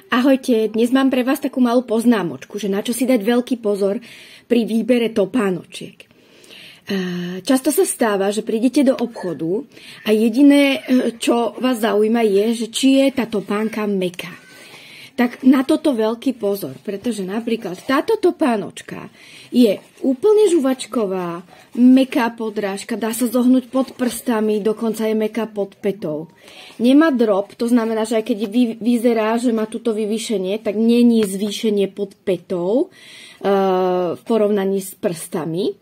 Ahojte, dnes mám pre vás takú malú poznámočku, že na čo si dať veľký pozor pri výbere topánočiek. Často sa stáva, že prídete do obchodu a jediné, čo vás zaujíma je, že či je tá topánka mäkká. Tak na toto veľký pozor, pretože napríklad táto topánočka je úplne žuvačková, mäkká podrážka, dá sa zohnúť pod prstami, dokonca je mäkká pod pätou. Nemá drop, to znamená, že aj keď vyzerá, že má túto vyvýšenie, tak není zvýšenie pod pätou v porovnaní s prstami.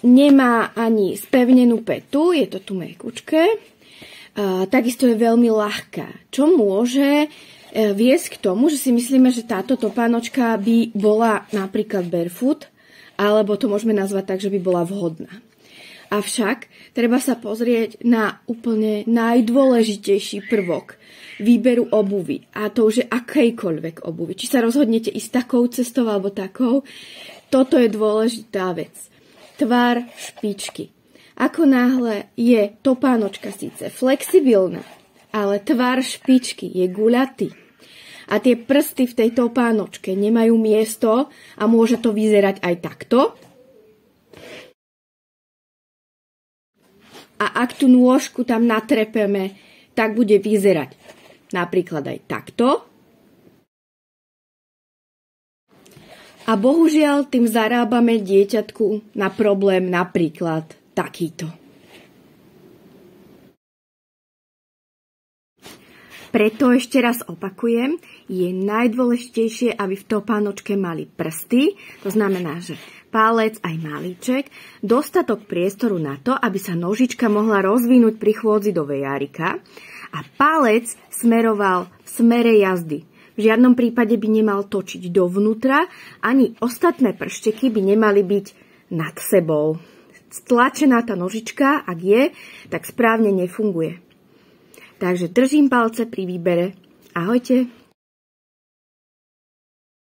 Nemá ani spevnenú pätu, je to tu mäkúčké. Takisto je veľmi ľahká, čo môže viesť k tomu, že si myslíme, že táto topánočka by bola napríklad barefoot, alebo to môžeme nazvať tak, že by bola vhodná. Avšak treba sa pozrieť na úplne najdôležitejší prvok výberu obuvy. A to už je akejkoľvek obuvy. Či sa rozhodnete ísť takou cestou alebo takou, toto je dôležitá vec. Tvar špičky. Ako náhle je topánočka síce flexibilná, ale tvar špičky je guľatý a tie prsty v tej topánočke nemajú miesto a môže to vyzerať aj takto. A ak tú nôžku tam natrepeme, tak bude vyzerať napríklad aj takto. A bohužiaľ tým zarábame dieťatku na problém napríklad takýto. Preto ešte raz opakujem, je najdôležitejšie, aby v topánočke mali prsty, to znamená, že palec aj malíček, dostatok priestoru na to, aby sa nožička mohla rozvinúť pri chôdzi do vejárika a palec smeroval v smere jazdy. V žiadnom prípade by nemal točiť dovnútra, ani ostatné pršteky by nemali byť nad sebou. Stlačená tá nožička, ak je, tak správne nefunguje. Takže držím palce pri výbere. Ahojte.